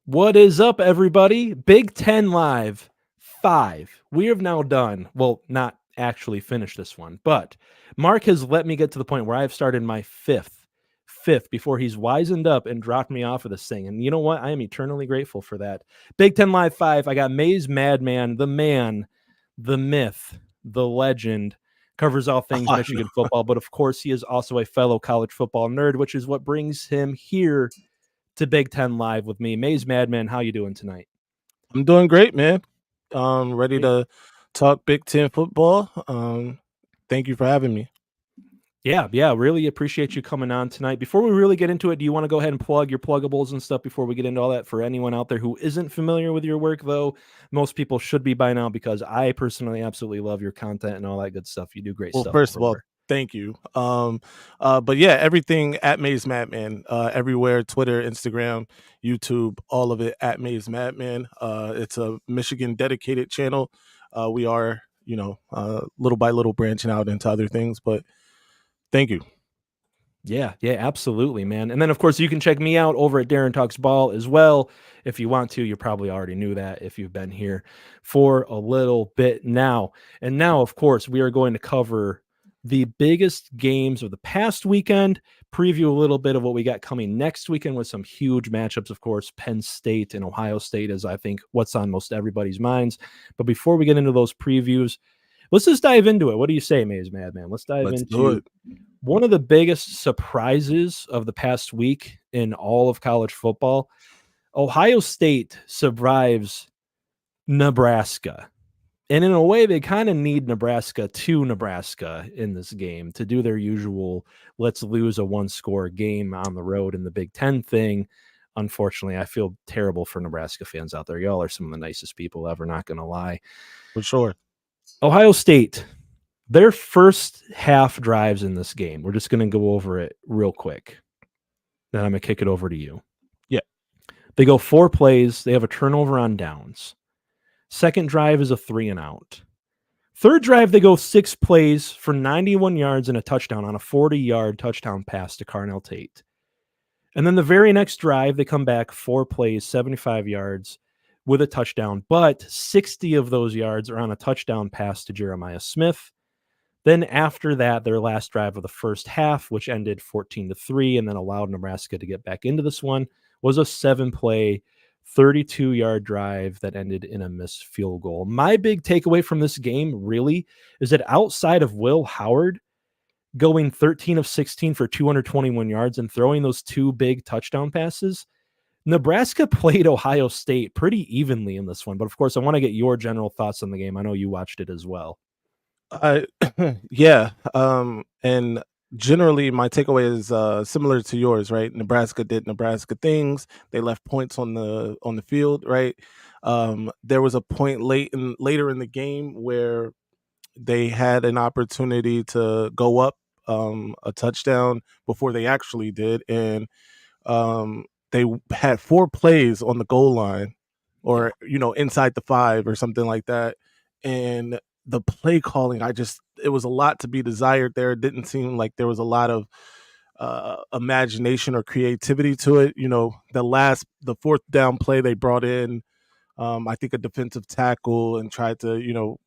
What is up, everybody? Big Ten Live 5. We have now done, well, not actually finished this one, but Mark has let me get to the point where I've started my fifth before he's wizened up and dropped me off of this thing. And you know what? I am eternally grateful for that. Big Ten Live 5. I got Maize Mad Man, the man, the myth, the legend. Covers all things Michigan football, but of course, he is also a fellow college football nerd, which is what brings him here to Big Ten Live with me. Maize Madman, how you doing tonight? I'm doing great, man. Ready Great. to talk Big Ten football. Thank you for having me. Yeah, really appreciate you coming on tonight. Before we really get into it, do you want to go ahead and plug your pluggables and stuff before we get into all that? For anyone out there who isn't familiar with your work, though, most people should be by now because I personally absolutely love your content and all that good stuff. You do great Well, stuff first of all, everywhere. thank you. But yeah, everything at Maize Mad Man, everywhere, Twitter, Instagram, YouTube, all of it at Maize Mad Man. It's a Michigan dedicated channel. We are, little by little branching out into other things, but thank you. Yeah, absolutely, man. And then, of course, you can check me out over at Darren Talks Ball as well if you want to. You probably already knew that if you've been here for a little bit now. And now, of course, we are going to cover the biggest games of the past weekend, preview a little bit of what we got coming next weekend with some huge matchups, of course. Penn State and Ohio State is, I think, what's on most everybody's minds. But before we get into those previews, let's just dive into it. What do you say, Maze Madman? Let's dive Let's do into it. one of the biggest surprises of the past week in all of college football. Ohio State survives Nebraska. And in a way, they kind of need Nebraska in this game to do their usual let's lose a one-score game on the road in the Big Ten thing. Unfortunately, I feel terrible for Nebraska fans out there. Y'all are some of the nicest people ever, not going to lie. For sure. Ohio State, their first half drives in this game, we're just going to go over it real quick. Then I'm going to kick it over to you. Yeah. They go 4 plays. They have a turnover on downs. Second drive is a 3 and out. Third drive, they go 6 plays for 91 yards and a touchdown on a 40-yard touchdown pass to Carnell Tate. And then the very next drive, they come back 4 plays, 75 yards with a touchdown, but 60 of those yards are on a touchdown pass to Jeremiah Smith. Then after that, their last drive of the first half, which ended 14-3 and then allowed Nebraska to get back into this one, was a 7-play, 32-yard drive that ended in a missed field goal. My big takeaway from this game really is that outside of Will Howard going 13 of 16 for 221 yards and throwing those 2 big touchdown passes, Nebraska played Ohio State pretty evenly in this one. But of course, I want to get your general thoughts on the game. I know you watched it as well. Yeah. And generally my takeaway is similar to yours, right? Nebraska did Nebraska things. They left points on the field, right? There was a point later in the game where they had an opportunity to go up a touchdown before they actually did, and they had 4 plays on the goal line, or inside the 5 or something like that, and the play calling, it was a lot to be desired there. It didn't seem like there was a lot of imagination or creativity to it. The 4th down play they brought in, I think, a defensive tackle and tried to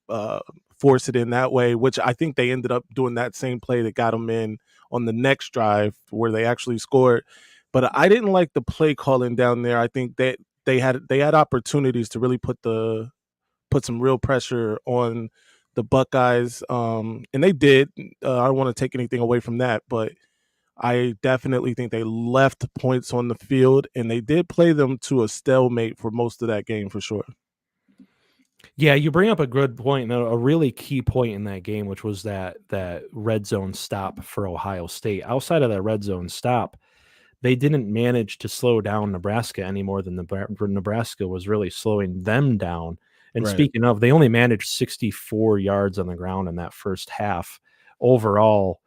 force it in that way, which I think they ended up doing that same play that got them in on the next drive where they actually scored. But I didn't like the play calling down there. I think that they had opportunities to really put some real pressure on the Buckeyes, and they did. I don't want to take anything away from that, but I definitely think they left points on the field, and they did play them to a stalemate for most of that game for sure. Yeah, you bring up a good point, and a really key point in that game, which was that red zone stop for Ohio State. Outside of that red zone stop, they didn't manage to slow down Nebraska any more than Nebraska was really slowing them down. And Right. speaking of, they only managed 64 yards on the ground in that first half. Overall,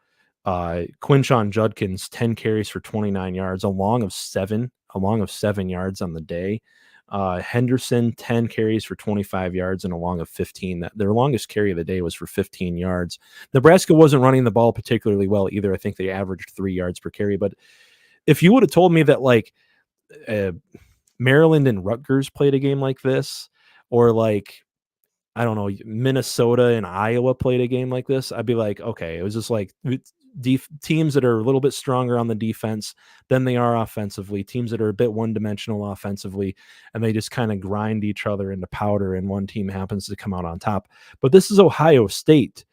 Quinshon Judkins, 10 carries for 29 yards, along of 7 yards on the day. Henderson, 10 carries for 25 yards and a long of 15. Their longest carry of the day was for 15 yards. Nebraska wasn't running the ball particularly well either. I think they averaged 3 yards per carry. But if you would have told me that, like, Maryland and Rutgers played a game like this, or like I don't know, Minnesota and Iowa played a game like this, I'd be like, okay, it was just like teams that are a little bit stronger on the defense than they are offensively, teams that are a bit one-dimensional offensively, and they just kind of grind each other into powder, and one team happens to come out on top. But this is Ohio State,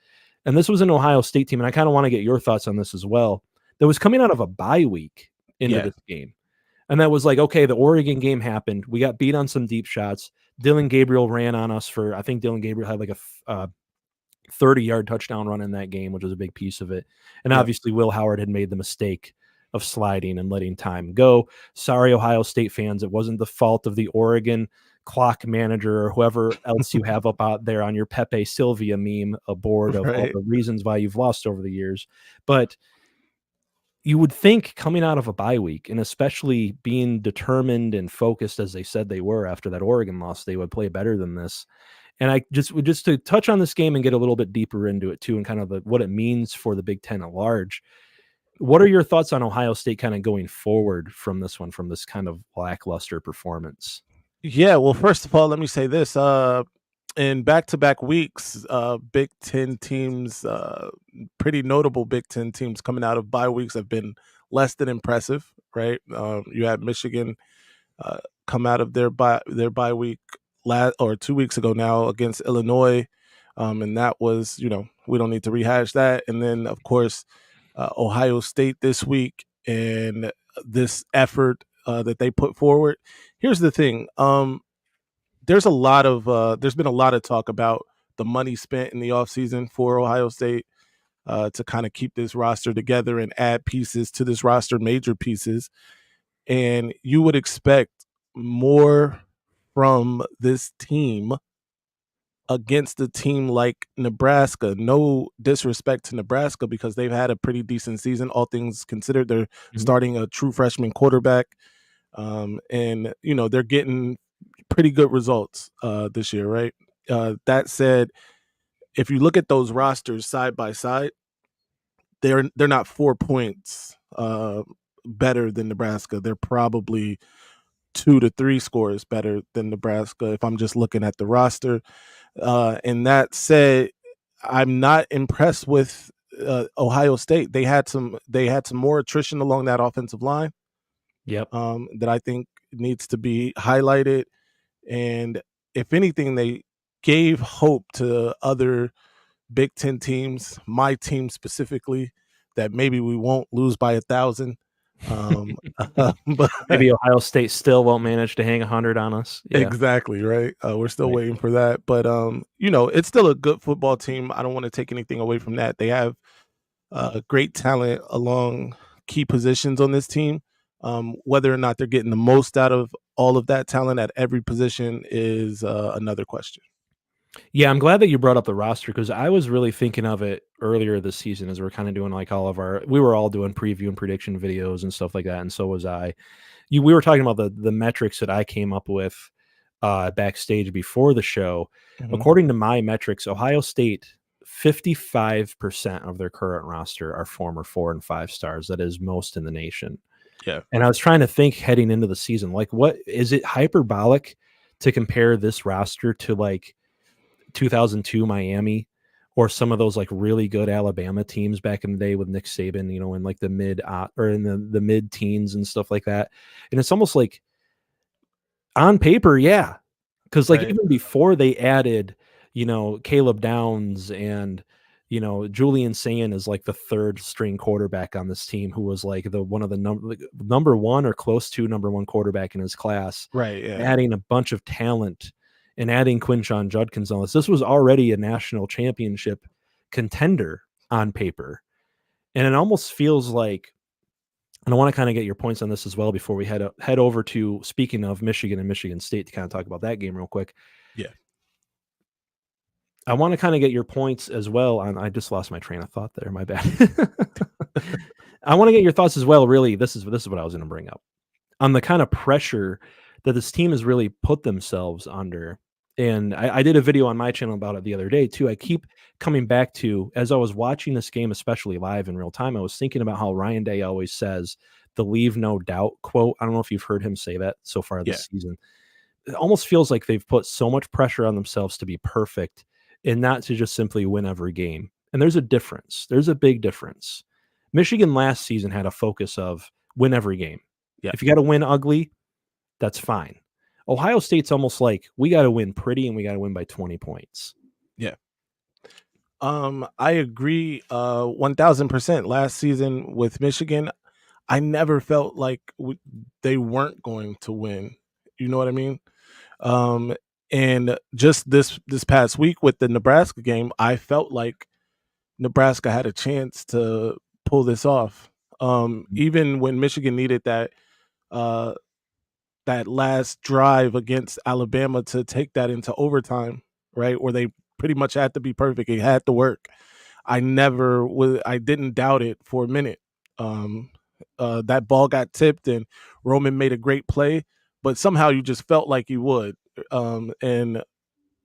and this was an Ohio State team, and I kind of want to get your thoughts on this as well, that was coming out of a bye week into Yeah, this game. And that was like, okay, the Oregon game happened. We got beat on some deep shots. Dylan Gabriel ran on us for, I think Dylan Gabriel had like a 30-yard touchdown run in that game, which was a big piece of it. And yep. obviously, Will Howard had made the mistake of sliding and letting time go. Sorry, Ohio State fans. It wasn't the fault of the Oregon clock manager or whoever else you have up out there on your Pepe Sylvia meme aboard of all Right. the reasons why you've lost over the years. But you would think coming out of a bye week, and especially being determined and focused as they said they were after that Oregon loss, they would play better than this. And I just to touch on this game and get a little bit deeper into it too, and kind of what it means for the Big Ten at large. What are your thoughts on Ohio State kind of going forward from this one, from this kind of lackluster performance? Yeah, well, first of all, let me say this. In back-to-back weeks, Big Ten teams, pretty notable Big Ten teams coming out of bye weeks have been less than impressive, right? You had Michigan come out of their bye week 2 weeks ago now against Illinois, and that was, we don't need to rehash that. And then, of course, Ohio State this week, and this effort that they put forward. Here's the thing. There's been a lot of talk about the money spent in the offseason for Ohio State to kind of keep this roster together and add pieces to this roster, major pieces. And you would expect more from this team against a team like Nebraska. No disrespect to Nebraska, because they've had a pretty decent season, all things considered. They're Mhm. starting a true freshman quarterback, and they're getting pretty good results this year, right? That said, if you look at those rosters side by side, they're not 4 points better than Nebraska. They're probably 2 to 3 scores better than Nebraska if I'm just looking at the roster. And that said, I'm not impressed with Ohio State. They had some more attrition along that offensive line Yep. that I think needs to be highlighted. And if anything, they gave hope to other Big Ten teams, my team specifically, that maybe we won't lose by 1,000. Um, but Maybe Ohio State still won't manage to hang 100 on us. Yeah. exactly, right. We're still Right. waiting for that, but it's still a good football team. I don't want to take anything away from that. They have great talent along key positions on this team. Whether or not they're getting the most out of all of that talent at every position is another question. Yeah, I'm glad that you brought up the roster, because I was really thinking of it earlier this season as we're kind of doing like we were all doing preview and prediction videos and stuff like that, and so was I. We were talking about the metrics that I came up with backstage before the show. Mhm. According to my metrics, Ohio State, 55% of their current roster are former 4 and 5 stars. That is most in the nation. Yeah. And I was trying to think heading into the season, like, what is it hyperbolic to compare this roster to like 2002 Miami or some of those like really good Alabama teams back in the day with Nick Saban, in like the or in the mid teens and stuff like that. And it's almost like on paper, yeah. Cause like Right. even before they added, Caleb Downs and, Julian Sayin is like the third string quarterback on this team, who was like one of the number one or close to number one quarterback in his class, Right. Yeah. adding a bunch of talent and adding Quinshon Judkins on this. This was already a national championship contender on paper. And it almost feels like, and I want to kind of get your points on this as well before we head over to, speaking of Michigan and Michigan State, to kind of talk about that game real quick. Yeah. I want to kind of get your points as well on, I just lost my train of thought there. My bad. I want to get your thoughts as well. Really, this is what I was going to bring up on the kind of pressure that this team has really put themselves under. And I did a video on my channel about it the other day too. I keep coming back to, as I was watching this game, especially live in real time, I was thinking about how Ryan Day always says the leave no doubt quote. I don't know if you've heard him say that so far Yeah. this season. It almost feels like they've put so much pressure on themselves to be perfect and not to just simply win every game. And there's a difference. There's a big difference. Michigan last season had a focus of win every game. Yeah. If you got to win ugly, that's fine. Ohio State's almost like we got to win pretty and we got to win by 20 points. Yeah. I agree 1000%. Last season with Michigan, I never felt like they weren't going to win. You know what I mean? And just this past week with the Nebraska game, I felt like Nebraska had a chance to pull this off. Even when Michigan needed uh, that last drive against Alabama to take that into overtime, right? Where they pretty much had to be perfect. It had to work. I didn't doubt it for a minute. Um, that ball got tipped and Roman made a great play, but somehow you just felt like he would. And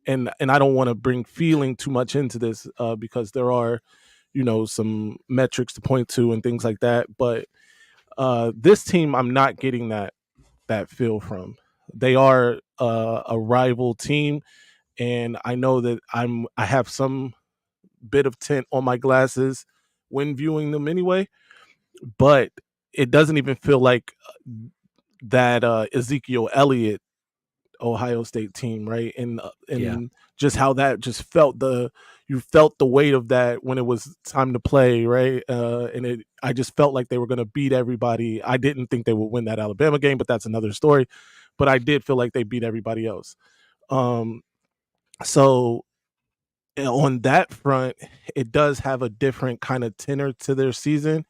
I don't want to bring feeling too much into this because there are, some metrics to point to and things like that. But this team, I'm not getting that feel from. They are a rival team, and I know that I have some bit of tint on my glasses when viewing them anyway, but it doesn't even feel like that Ezekiel Elliott Ohio State team, right? And just how that just you felt the weight of that when it was time to play, right? And I just felt like they were going to beat everybody. I didn't think they would win that Alabama game, but that's another story. But I did feel like they beat everybody else. So on that front, it does have a different kind of tenor to their season.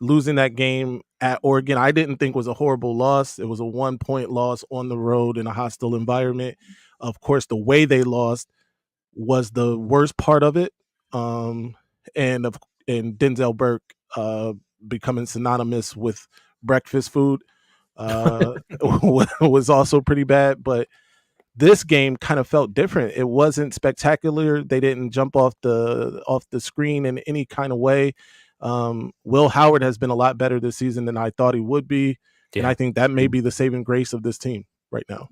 Losing that game at Oregon, I didn't think was a horrible loss. It was a 1-point loss on the road in a hostile environment. Of course, the way they lost was the worst part of it. And Denzel Burke becoming synonymous with breakfast food was also pretty bad. But this game kind of felt different. It wasn't spectacular. They didn't jump off the screen in any kind of way. Will Howard has been a lot better this season than I thought he would be, and I think that may be the saving grace of this team right now.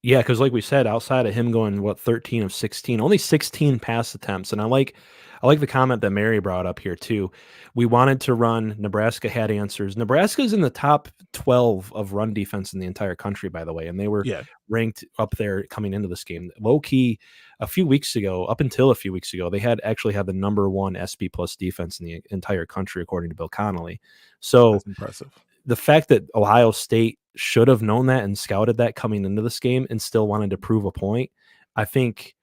Yeah, because like we said, outside of him going 13 of 16, only 16 pass attempts, and I like the comment that Mary brought up here too. We wanted to run. Nebraska had answers. Nebraska's in the top 12 of run defense in the entire country, by the way, and they were ranked up there coming into this game. Low key, up until a few weeks ago, they actually had the number one SP plus defense in the entire country, according to Bill Connolly. So that's impressive. The fact that Ohio State should have known that and scouted that coming into this game and still wanted to prove a point, I think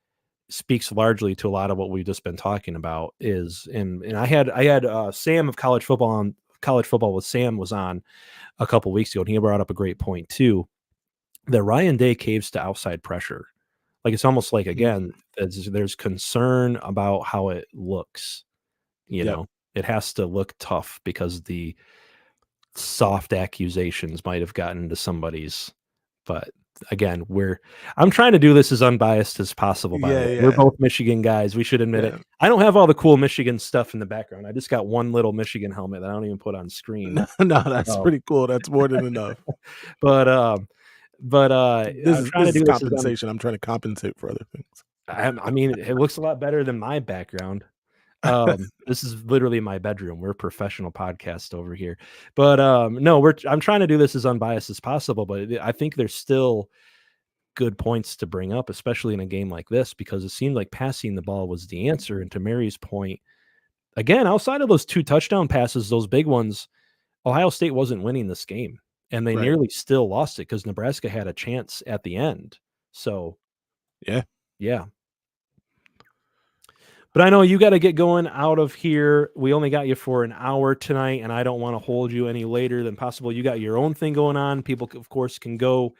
speaks largely to a lot of what we've just been talking about and I had Sam of college football with Sam was on a couple weeks ago, and he brought up a great point too, that Ryan Day caves to outside pressure. Like it's almost like, again, there's concern about how it looks, know, it has to look tough because the soft accusations might have gotten to somebody's, but again, I'm trying to do this as unbiased as possible. By the way, we're both Michigan guys. We should admit it. I don't have all the cool Michigan stuff in the background. I just got one little Michigan helmet that I don't even put on screen. No, that's pretty cool. That's more than enough. But this is compensation. I'm trying to compensate for other things. I mean, it looks a lot better than my background. This is literally my bedroom. We're a professional podcast over here, but no, I'm trying to do this as unbiased as possible, but I think there's still good points to bring up, especially in a game like this, because it seemed like passing the ball was the answer. And to Mary's point, again, outside of those 2 touchdown passes, those big ones, Ohio State wasn't winning this game, and they nearly still lost it because Nebraska had a chance at the end. So yeah. But I know you got to get going out of here. We only got you for an hour tonight, and I don't want to hold you any later than possible. You got your own thing going on. People, of course, can go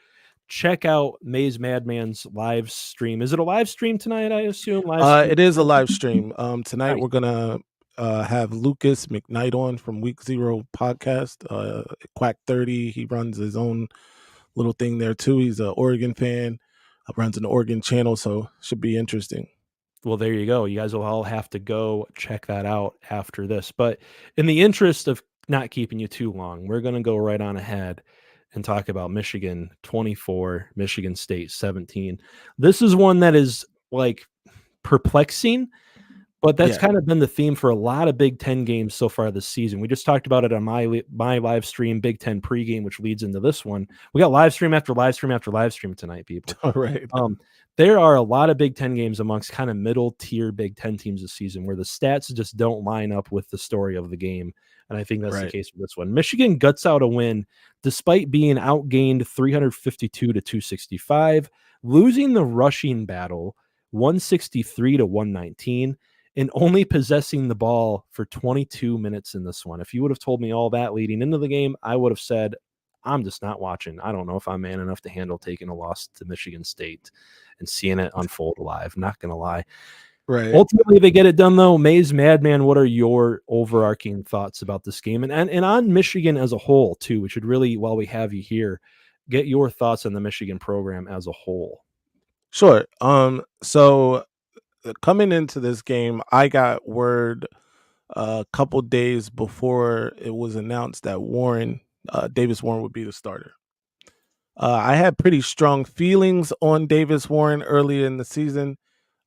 check out Maize Mad Man's live stream. Is it a live stream tonight, I assume? It is a live stream. Tonight we're going to have Lucas McKnight on from Week 0 podcast, Quack 30. He runs his own little thing there, too. He's an Oregon fan, runs an Oregon channel, so should be interesting. Well, there you go. You guys will all have to go check that out after this. But in the interest of not keeping you too long. We're going to go right on ahead and talk about Michigan 24, Michigan State 17. This is one that is like perplexing, but that's Yeah. kind of been the theme for a lot of Big Ten games so far this season. We just talked about it on my live stream, Big Ten pregame, which leads into this one. We got live stream after live stream after live stream tonight, people. All right. There are a lot of Big Ten games amongst kind of middle tier Big Ten teams this season where the stats just don't line up with the story of the game. And I think that's the Right. case with this one. Michigan guts out a win despite being outgained 352 to 265, losing the rushing battle 163 to 119, and only possessing the ball for 22 minutes in this one. If you would have told me all that leading into the game, I would have said, I'm just not watching. I don't know if I'm man enough to handle taking a loss to Michigan State and seeing it unfold live. Not going to lie. Right. Ultimately, they get it done, though. Maize Mad Man, what are your overarching thoughts about this game? And on Michigan as a whole, too, we should really, while we have you here, get your thoughts on the Michigan program as a whole. Sure. So coming into this game, I got word a couple days before it was announced that Davis Warren would be the starter. I had pretty strong feelings on Davis Warren earlier in the season.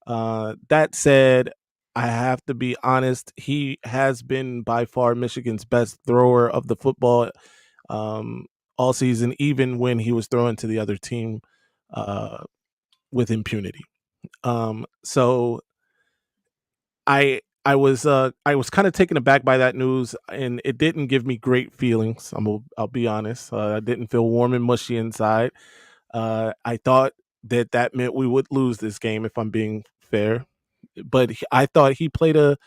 That said, I have to be honest. He has been by far Michigan's best thrower of the football um, all season, even when he was throwing to the other team uh, with impunity. So I was kind of taken aback by that news, and it didn't give me great feelings. I'll be honest. I didn't feel warm and mushy inside. I thought that meant we would lose this game, if I'm being fair. But I thought he played a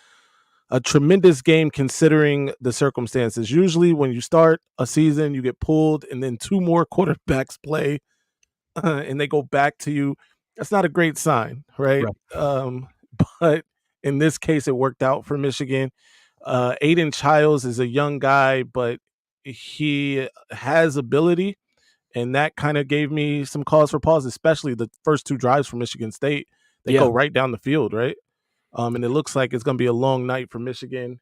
tremendous game considering the circumstances. Usually, when you start a season, you get pulled, and then two more quarterbacks play, and they go back to you. That's not a great sign, right? Right. But in this case, it worked out for Michigan. Aiden Childs is a young guy, but he has ability, and that kind of gave me some cause for pause, especially the first two drives for Michigan State. They Yeah. go right down the field, right? And it looks like it's going to be a long night for Michigan.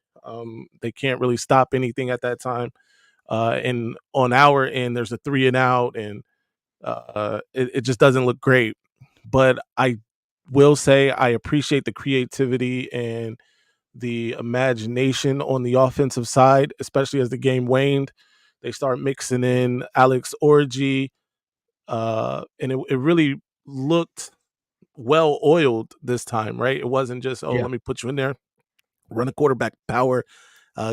They can't really stop anything at that time. And on our end, there's a 3 and out, and it just doesn't look great. But I will say I appreciate the creativity and the imagination on the offensive side, especially as the game waned. They start mixing in Alex Orji, and it really looked well oiled this time, right? It wasn't just, oh, Yeah. let me put you in there, run a quarterback power,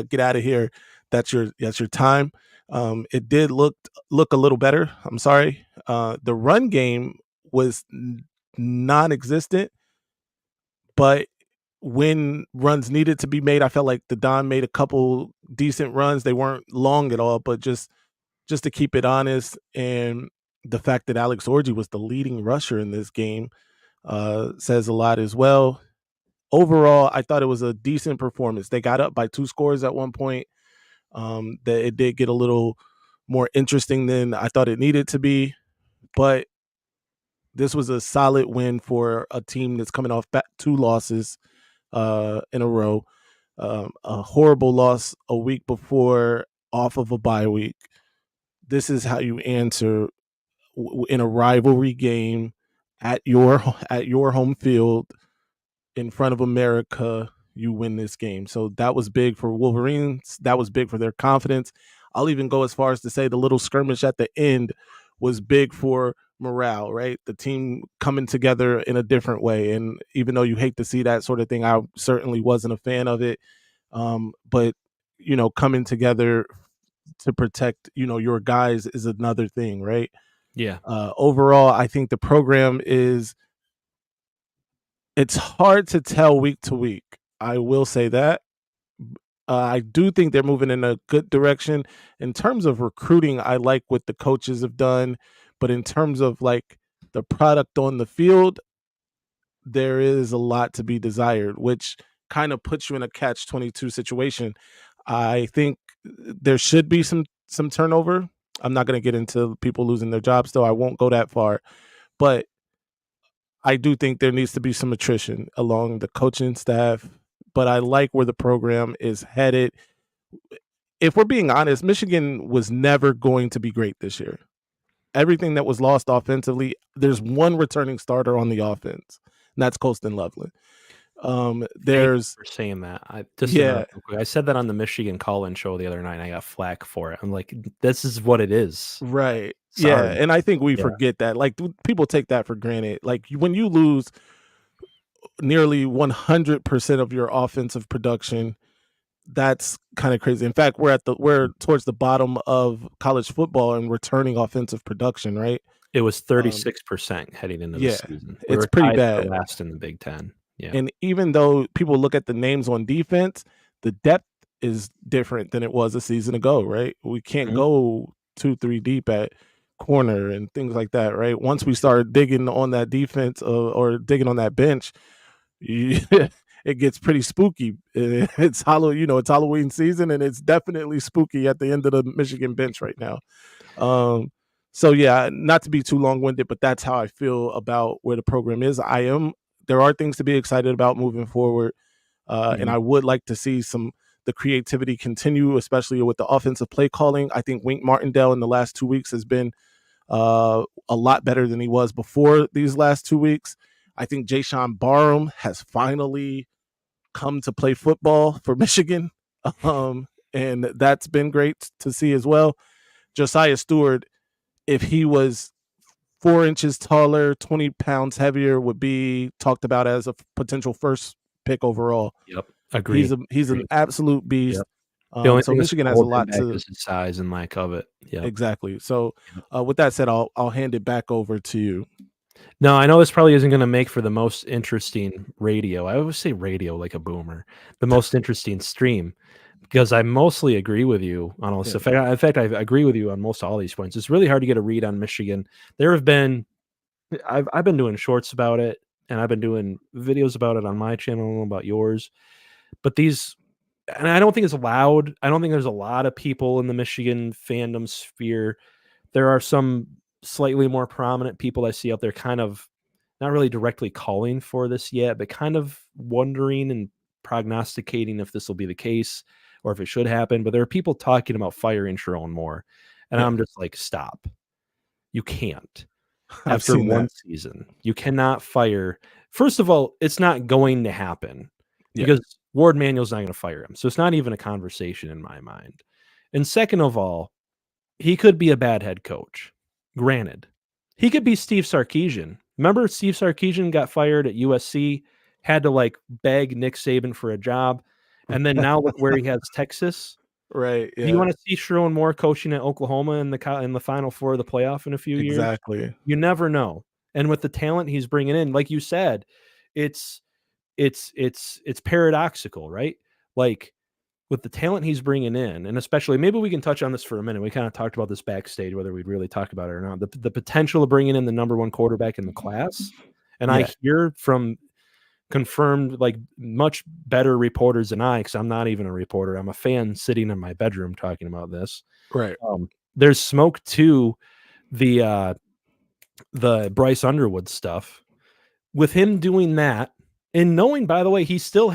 get out of here. That's your time. It did look a little better. I'm sorry. The run game was non-existent, but when runs needed to be made, I felt like the Don made a couple decent runs. They weren't long at all, but just to keep it honest, and the fact that Alex Orji was the leading rusher in this game says a lot as well. Overall, I thought it was a decent performance. They got up by 2 scores at one point. That it did get a little more interesting than I thought it needed to be, but this was a solid win for a team that's coming off 2 losses in a row. A horrible loss a week before off of a bye week. This is how you answer in a rivalry game at your home field in front of America. You win this game. So that was big for Wolverines. That was big for their confidence. I'll even go as far as to say the little skirmish at the end was big for morale, right? The team coming together in a different way. And even though you hate to see that sort of thing, I certainly wasn't a fan of it. But coming together to protect, your guys is another thing, right? Yeah. Overall, I think the program it's hard to tell week to week. I will say that. I do think they're moving in a good direction. In terms of recruiting, I like what the coaches have done, but in terms of like the product on the field, there is a lot to be desired, which kind of puts you in a catch-22 situation. I think there should be some turnover. I'm not going to get into people losing their jobs, though. I won't go that far, but I do think there needs to be some attrition along the coaching staff. But I like where the program is headed. if we're being honest, Michigan was never going to be great this year. Everything that was lost offensively, there's one returning starter on the offense, and that's Colston Loveland. Thank you There's for saying that. I just yeah, interrupt real quick. I said that on the Michigan call-in show the other night, and I got flack for it. I'm like, this is what it is. right. Yeah, Sorry. and I think we Yeah. forget that. Like people take that for granted. Like when you lose nearly 100% of your offensive production, that's kind of crazy. In fact, we're towards the bottom of college football and returning offensive production, right? It was Um, 36% heading into the yeah, season. We it's were pretty tied for bad. last in the Big Ten. Yeah. And even though people look at the names on defense, the depth is different than it was a season ago, right? We can't Mhm. go 2, 3 deep at corner and things like that, right? Once we start digging on that defense or digging on that bench, you, it gets pretty spooky. It's it's Halloween season, and it's definitely spooky at the end of the Michigan bench right now. Um, so yeah, not to be too long winded, but that's how I feel about where the program is. There are things to be excited about moving forward, and Mhm. I would like to see the creativity continue, especially with the offensive play calling. I think Wink Martindale in the last 2 weeks has been a lot better than he was before these last 2 weeks. I think Jayshawn Barham has finally come to play football for Michigan, and that's been great to see as well. Josiah Stewart, if he was 4 inches taller, 20 pounds heavier, would be talked about as a potential first pick overall. Yep. Agree. He's an Agree. absolute beast. Yep. The only So thing that's Michigan gonna has a hold him lot back to is his size and lack of it. Yep. exactly. So Yep. with that said, I'll hand it back over to you. No, I know this probably isn't gonna make for the most interesting radio. I always say radio like a boomer. The most interesting stream because I mostly agree with you on all this Yeah. stuff. In fact, I agree with you on most all these points. It's really hard to get a read on Michigan. There have been I've been doing shorts about it, and I've been doing videos about it on my channel, I don't know about yours. But these and I don't think it's loud. I don't think there's a lot of people in the Michigan fandom sphere. There are some slightly more prominent people I see out there kind of not really directly calling for this yet, but kind of wondering and prognosticating if this will be the case or if it should happen. But there are people talking about firing Sharon Moore. And Yeah. I'm just like, stop. You can't. I've After seen one that. season, you cannot fire. First of all, it's not going to happen Yeah. because Ward Manuel's not going to fire him. So it's not even a conversation in my mind. And second of all, he could be a bad head coach. Granted, he could be Steve Sarkisian. Remember, Steve Sarkisian got fired at USC, had to like beg Nick Saban for a job, and then now look where he has Texas. Right. Do you Yeah. want to see Sherrone Moore coaching at Oklahoma in the Final Four of the playoff in a few years? Exactly. You never know. And with the talent he's bringing in, like you said, it's it's paradoxical, right? Like with the talent he's bringing in, and especially maybe we can touch on this for a minute. We kind of talked about this backstage, whether we'd really talk about it or not. The potential of bringing in the number one quarterback in the class, and I Yeah. hear from confirmed like much better reporters than I, because I'm not even a reporter. I'm a fan sitting in my bedroom talking about this. Right. There's smoke to the Bryce Underwood stuff with him doing that and knowing, by the way,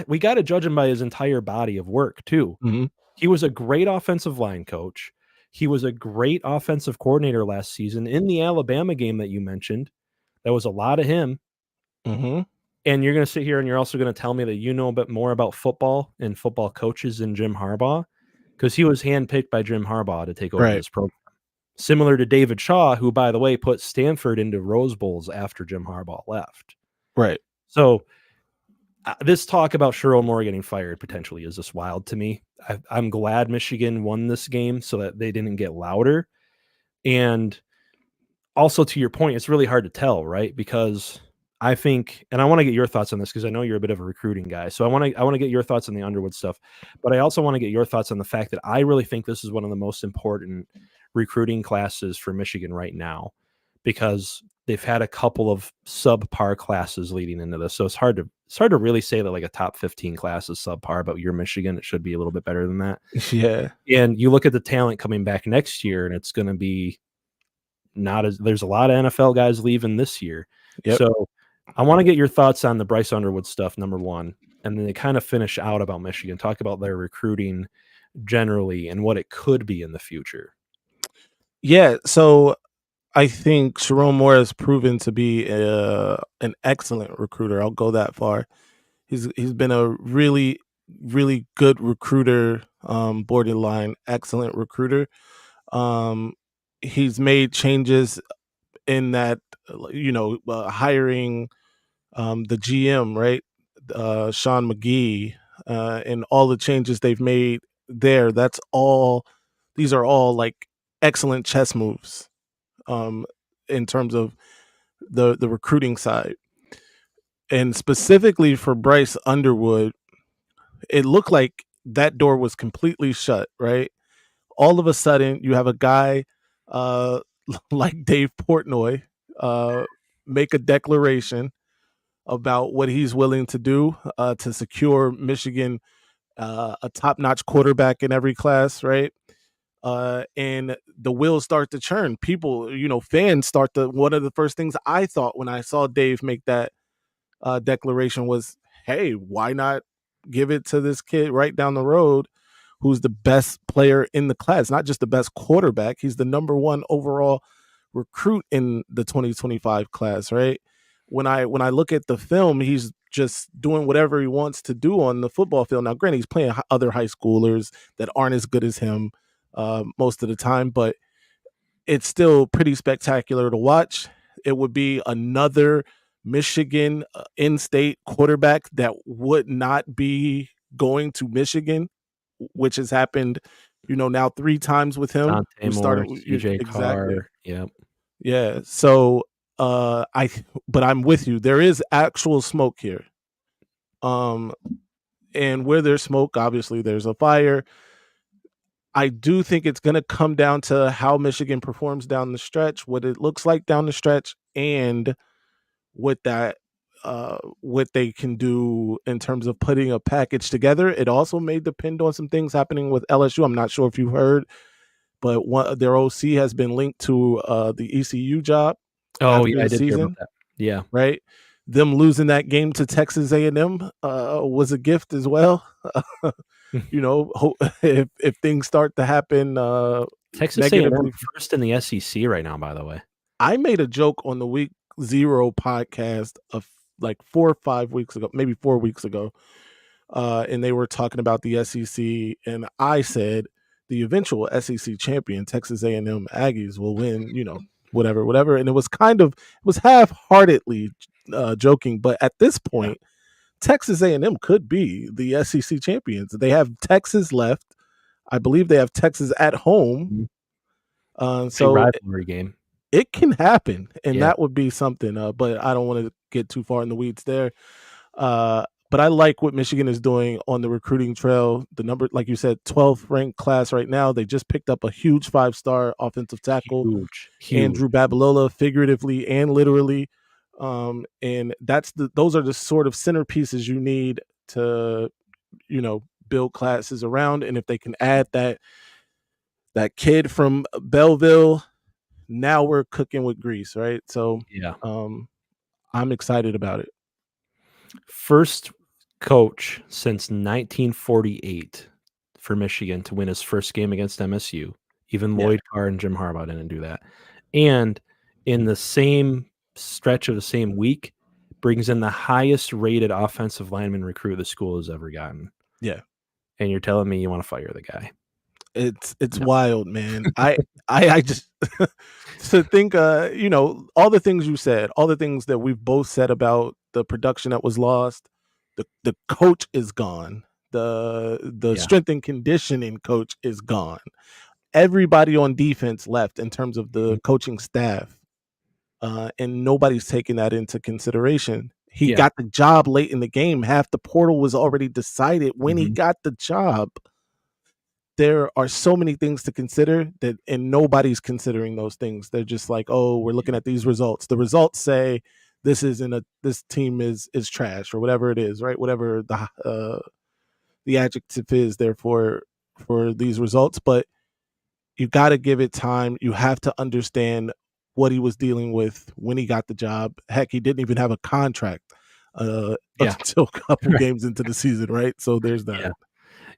we got to judge him by his entire body of work too. Hmm. He was a great offensive line coach. He was a great offensive coordinator last season in the Alabama game that you mentioned. That was a lot of him. Hmm. And you're going to sit here and you're also going to tell me that you know a bit more about football and football coaches than Jim Harbaugh, because he was handpicked by Jim Harbaugh to take over Right. this program. Similar to David Shaw, who, by the way, put Stanford into Rose Bowls after Jim Harbaugh left. Right. So this talk about Sherrone Moore getting fired potentially is just wild to me. I'm glad Michigan won this game so that they didn't get louder. And also to your point, it's really hard to tell, right? Because I think, and I want to get your thoughts on this because I know you're a bit of a recruiting guy. So I want to get your thoughts on the Underwood stuff, but I also want to get your thoughts on the fact that I really think this is one of the most important recruiting classes for Michigan right now, because they've had a couple of subpar classes leading into this. So it's hard to really say that like a top 15 class is subpar, but you're Michigan, it should be a little bit better than that. Yeah. And you look at the talent coming back next year, and it's going to be not as there's a lot of NFL guys leaving this year. Yep. So I want to get your thoughts on the Bryce Underwood stuff, number one, and then they kind of finish out about Michigan, talk about their recruiting generally and what it could be in the future? Yeah, so I think Sharon Moore has proven to be an excellent recruiter. I'll go that far. He's been a really good recruiter, borderline excellent recruiter. Um, he's made changes in that, hiring the GM, right, Sean McGee, and all the changes they've made there. That's all. These are all like excellent chess moves, in terms of the recruiting side, and specifically for Bryce Underwood, it looked like that door was completely shut. Right, all of a sudden you have a guy uh, like Dave Portnoy uh, make a declaration about what he's willing to do to secure Michigan a top-notch quarterback in every class, right? And the wheels start to churn. People, fans start to. One of the first things I thought when I saw Dave make that declaration was, "Hey, why not give it to this kid right down the road, who's the best player in the class? Not just the best quarterback. He's the number one overall recruit in the 2025 class, right?" When I look at the film, he's just doing whatever he wants to do on the football field. Now, granted, he's playing other high schoolers that aren't as good as him most of the time, but it's still pretty spectacular to watch. It would be another Michigan in-state quarterback that would not be going to Michigan, which has happened, now 3 times with him. Dante Who started Moore, CJ exactly, Carr. Yep. yeah. So but I'm with you. There is actual smoke here. Um, and where there's smoke, obviously there's a fire. I do think it's going to come down to how Michigan performs down the stretch, what it looks like down the stretch, and what they can do in terms of putting a package together. It also may depend on some things happening with LSU. I'm not sure if you've heard, but their OC has been linked to the ECU job Oh, after yeah, I the did hear about season, that. Yeah. right? Them losing that game to Texas A&M was a gift as well. If things start to happen Texas A&M negatively. first in the SEC right now, by the way. I made a joke on the Week Zero podcast of like 4 or 5 weeks ago, maybe 4 weeks ago, and they were talking about the SEC, and I said the eventual SEC champion, Texas A&M Aggies, will win. Whatever, and it was half-heartedly joking, but at this Yeah. point, Texas A&M could be the SEC champions. They have Texas left. I believe they have Texas at home. Mhm. Big So rivalry game. it can happen, and Yeah. that would be something. But I don't want to get too far in the weeds there. But I like what Michigan is doing on the recruiting trail. The number, like you said, 12th ranked class right now. They just picked up a huge 5-star offensive tackle, Huge. Huge. Andrew Babalola, figuratively and literally. And those are the sort of centerpieces you need to, build classes around. And if they can add that kid from Belleville, now we're cooking with grease, right? So Yeah. um, I'm excited about it. First coach since 1948 for Michigan to win his first game against MSU. Even Yeah, Lloyd Carr and Jim Harbaugh didn't do that. And in the same stretch of the same week, brings in the highest rated offensive lineman recruit the school has ever gotten. yeah. And you're telling me you want to fire the guy? It's No. wild, man. I just to think, all the things you said, all the things that we've both said about the production that was lost. The coach is gone. The Yeah. strength and conditioning coach is gone. Everybody on defense left in terms of the Mhm. coaching staff, and nobody's taking that into consideration. He Yeah. got the job late in the game. Half the portal was already decided when he Mhm. got the job. There are so many things to consider and nobody's considering those things. They're just like, oh, we're looking at these results. The results say this team is trash or whatever it is, right? Whatever the adjective is there for these results, but you got to give it time. You have to understand what he was dealing with when he got the job. Heck, he didn't even have a contract Yeah. until a couple Right. games into the season, right? So there's that. Yeah.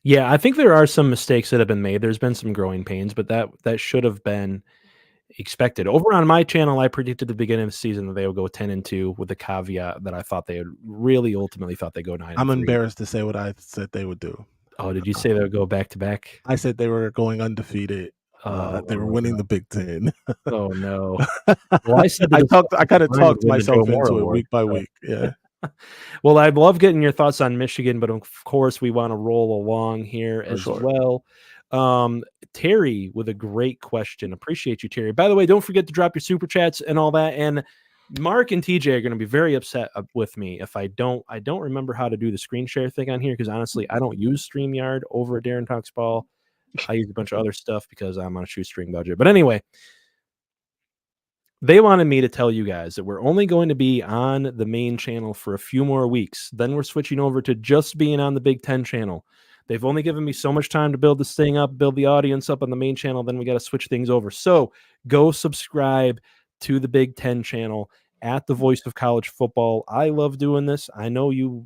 Yeah, I think there are some mistakes that have been made. There's been some growing pains, but that should have been expected. Over on my channel, I predicted at the beginning of the season that they would go 10-2 with the caveat that I thought they would really ultimately thought they'd go 9 and I'm 3. embarrassed to say what I said they would do. Oh, did you say they would go back to back? I said they were going undefeated. They were Oh, winning no. the Big Ten. Oh, no. Well, I said the I kind of line would talked win the Joe myself Moore into it Award, week by so week. Yeah, well, I'd love getting your thoughts on Michigan, but of course, we want to roll along here for as sure. well. Terry with a great question. Appreciate you, Terry. By the way, don't forget to drop your super chats and all that. And Mark and TJ are going to be very upset with me if I don't. I don't remember how to do the screen share thing on here because honestly, I don't use StreamYard over at Darren Talks Ball. I use a bunch of other stuff because I'm on a shoestring budget. But anyway, they wanted me to tell you guys that we're only going to be on the main channel for a few more weeks. Then we're switching over to just being on the Big Ten channel. They've only given me so much time to build this thing up, build the audience up on the main channel. Then we got to switch things over. So go subscribe to the Big Ten channel at the Voice of College Football. I love doing this. I know you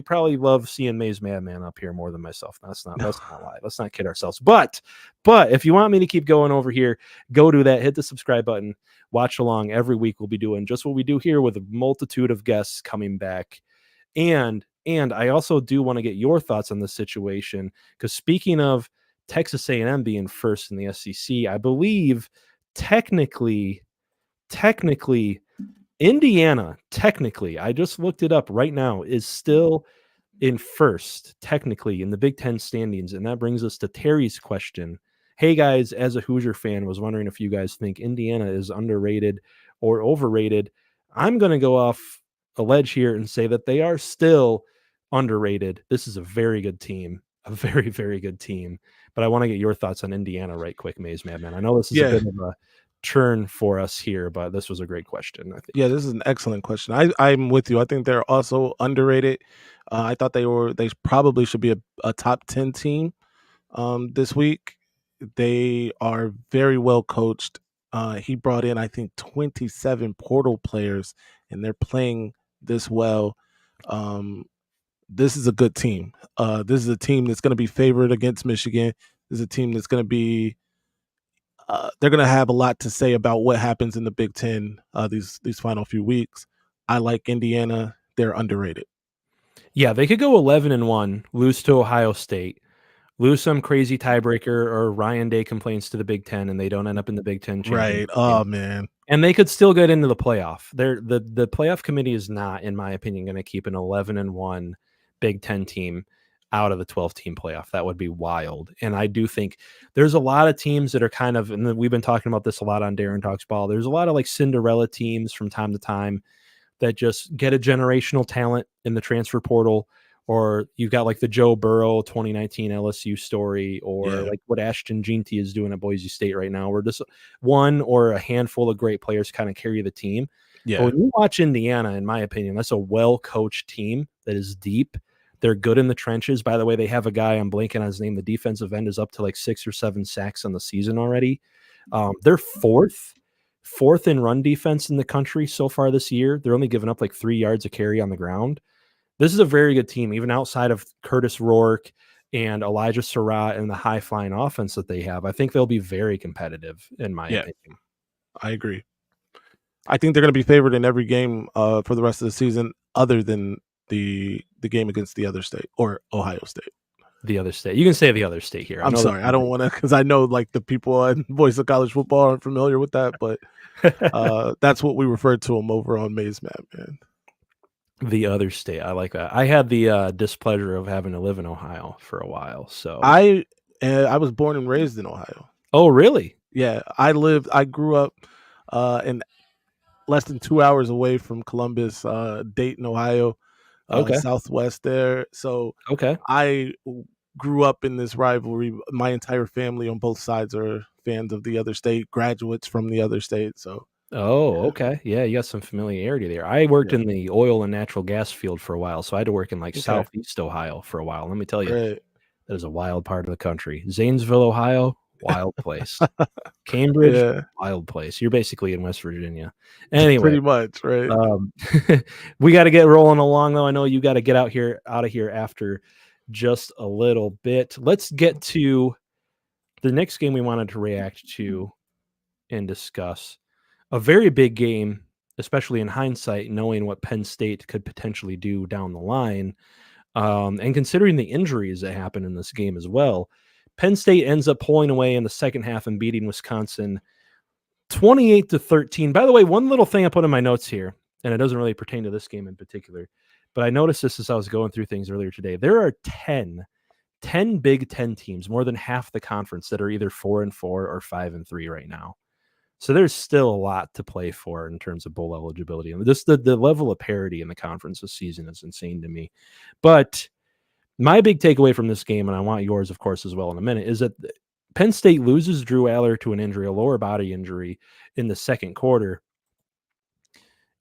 probably love seeing Maize Mad Man up here more than myself. That's not lie. Let's not kid ourselves. But if you want me to keep going over here, go do that. Hit the subscribe button. Watch along every week. We'll be doing just what we do here with a multitude of guests coming back. And I also do want to get your thoughts on this situation because speaking of Texas A&M being first in the SEC, I believe technically Indiana, technically, I just looked it up right now, is still in first, technically, in the Big Ten standings. And that brings us to Terry's question. Hey, guys, as a Hoosier fan, was wondering if you guys think Indiana is underrated or overrated. I'm going to go off a ledge here and say that they are still underrated. This is a very good team, a very, very good team. But I want to get your thoughts on Indiana right quick, Maize Madman. I know this is a yeah, bit of a churn for us here, but this was a great question, I think. yeah. This is an excellent question. I'm with you. I think they're also underrated. I thought they probably should be a top 10 team this week. They are very well coached. He brought in, I think, 27 portal players, and they're playing this well. This is a good team. This is a team that's going to be favored against Michigan. This is a team that's going to be. They're going to have a lot to say about what happens in the Big Ten these final few weeks. I like Indiana. They're underrated. Yeah, they could go 11-1, lose to Ohio State, lose some crazy tiebreaker, or Ryan Day complains to the Big Ten and they don't end up in the Big Ten Right. championship Oh game. man. And they could still get into the playoff. The playoff committee is not, in my opinion, going to keep an 11-1 Big Ten team out of the 12-team playoff. That would be wild. And I do think there's a lot of teams that are kind of, and we've been talking about this a lot on Darren Talks Ball. There's a lot of like Cinderella teams from time to time that just get a generational talent in the transfer portal, or you've got like the Joe Burrow 2019 LSU story, or Yeah. like what Ashton Jeanty is doing at Boise State right now, where just one or a handful of great players kind of carry the team. But Yeah. when you watch Indiana, in my opinion, that's a well-coached team that is deep. They're good in the trenches. By the way, they have a guy, I'm blanking on his name, the defensive end is up to like 6 or 7 sacks on the season already. They're fourth in run defense in the country so far this year. They're only giving up like 3 yards a carry on the ground. This is a very good team, even outside of Curtis Rourke and Elijah Surratt and the high flying offense that they have. I think they'll be very competitive, in my Yeah. opinion. I agree. I think they're going to be favored in every game for the rest of the season, other than the game against the other state or Ohio State. The other state. You can say the other state here. I'm sorry, I don't want to, because I know like the people at Voice of College Football aren't familiar with that, but that's what we refer to them over on Maize Mad Man. The other state. I like that. I had the displeasure of having to live in Ohio for a while. So I was born and raised in Ohio. Oh, really? Yeah, I grew up in less than 2 hours away from Columbus, Dayton, Ohio, Okay. Southwest there. So Okay. I grew up in this rivalry. My entire family on both sides are fans of the other state, graduates from the other state. So Oh, yeah, okay. Yeah, you got some familiarity there. I worked yeah. in the oil and natural gas field for a while, so I had to work in like Okay, Southeast Ohio for a while. Let me tell you, right. that is a wild part of the country. Zanesville, Ohio, wild place. Cambridge, Yeah, wild place. You're basically in West Virginia. Anyway, pretty much, right. um, we got to get rolling along though. I know you got to get out of here after just a little bit. Let's get to the next game we wanted to react to and discuss. A very big game, especially in hindsight, knowing what Penn State could potentially do down the line, and considering the injuries that happened in this game as well. Penn State ends up pulling away in the second half and beating Wisconsin 28-13. By the way, one little thing I put in my notes here, and it doesn't really pertain to this game in particular, but I noticed this as I was going through things earlier today. There are 10 Big Ten teams, more than half the conference, that are either 4-4 or 5-3 right now. So there's still a lot to play for in terms of bowl eligibility. And just the level of parity in the conference this season is insane to me. But my big takeaway from this game, and I want yours, of course, as well in a minute, is that Penn State loses Drew Aller to an injury, a lower body injury, in the second quarter.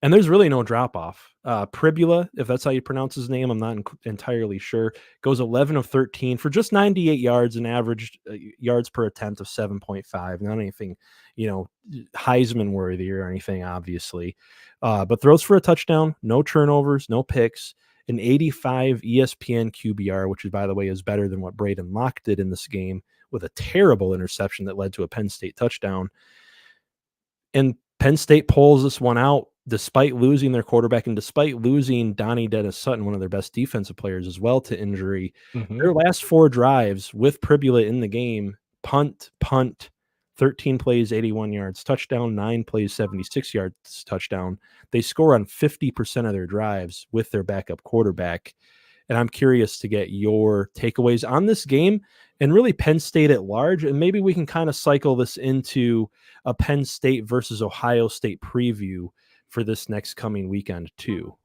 And there's really no drop off. Pribula, if that's how you pronounce his name, I'm not entirely sure, goes 11 of 13 for just 98 yards and averaged yards per attempt of 7.5. Not anything, Heisman worthy or anything, obviously. But throws for a touchdown, no turnovers, no picks, an 85 ESPN QBR, which, by the way, is better than what Braden Locke did in this game with a terrible interception that led to a Penn State touchdown. And Penn State pulls this one out despite losing their quarterback and despite losing Donnie Dennis Sutton, one of their best defensive players as well, to injury. Their last 4 drives with Pribula in the game, punt, 13 plays, 81 yards, touchdown, 9 plays, 76 yards, touchdown. They score on 50% of their drives with their backup quarterback. And I'm curious to get your takeaways on this game and really Penn State at large. And maybe we can kind of cycle this into a Penn State versus Ohio State preview for this next coming weekend too.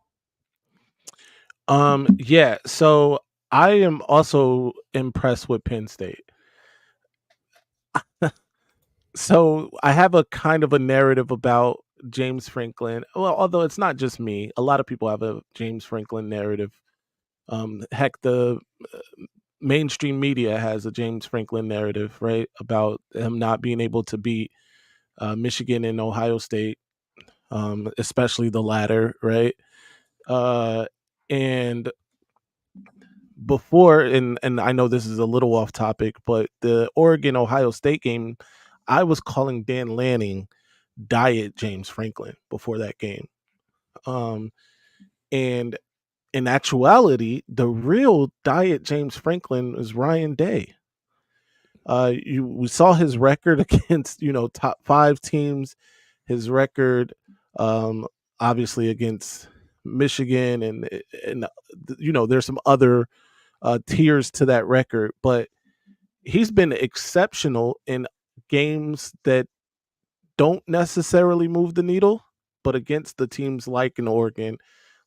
Yeah, so I am also impressed with Penn State. So I have a kind of a narrative about James Franklin. Well, although it's not just me, a lot of people have a James Franklin narrative. Heck, the mainstream media has a James Franklin narrative, right, about him not being able to beat Michigan and Ohio State, especially the latter, right? And before, and I know this is a little off topic, but the Oregon Ohio State game, I was calling Dan Lanning Diet James Franklin before that game. And in actuality, the real Diet James Franklin is Ryan Day. We saw his record against top 5 teams, his record obviously against Michigan, and there's some other tiers to that record, but he's been exceptional in games that don't necessarily move the needle, but against the teams like in Oregon,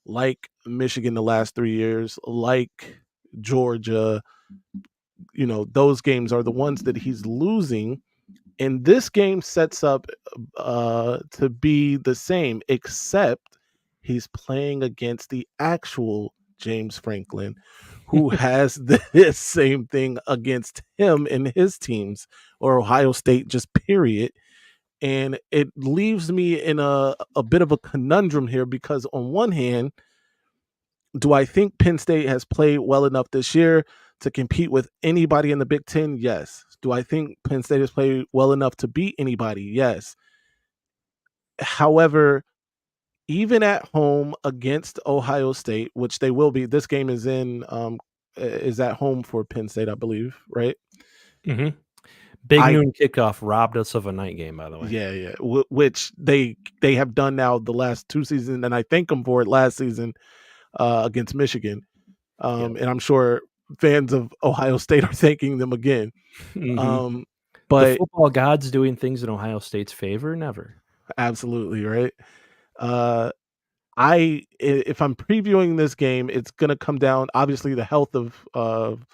like Michigan the last 3 years, like Georgia, those games are the ones that he's losing. And this game sets up to be the same, except he's playing against the actual James Franklin, who has this same thing against him and his teams, or Ohio State, just period. And it leaves me in a bit of a conundrum here, because on one hand, do I think Penn State has played well enough this year to compete with anybody in the Big Ten? Yes. Do I think Penn State has played well enough to beat anybody? Yes. However, even at home against Ohio State, which they will be, this game is at home for Penn State, I believe, right? Mm-hmm. Big noon kickoff robbed us of a night game, by the way. Yeah. Which they have done now the last 2 seasons, and I thank them for it last season against Michigan. And I'm sure fans of Ohio State are thanking them again. Mm-hmm. But the football gods doing things in Ohio State's favor? Never. Absolutely, right? If I'm previewing this game, it's gonna come down, obviously, the health of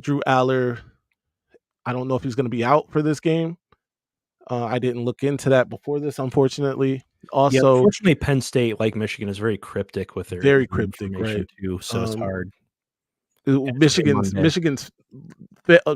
Drew Aller. I don't know if he's gonna be out for this game. I didn't look into that before this, unfortunately. Also, unfortunately, Penn State, like Michigan, is very cryptic with their cryptic, right? Too, so it's hard. Michigan's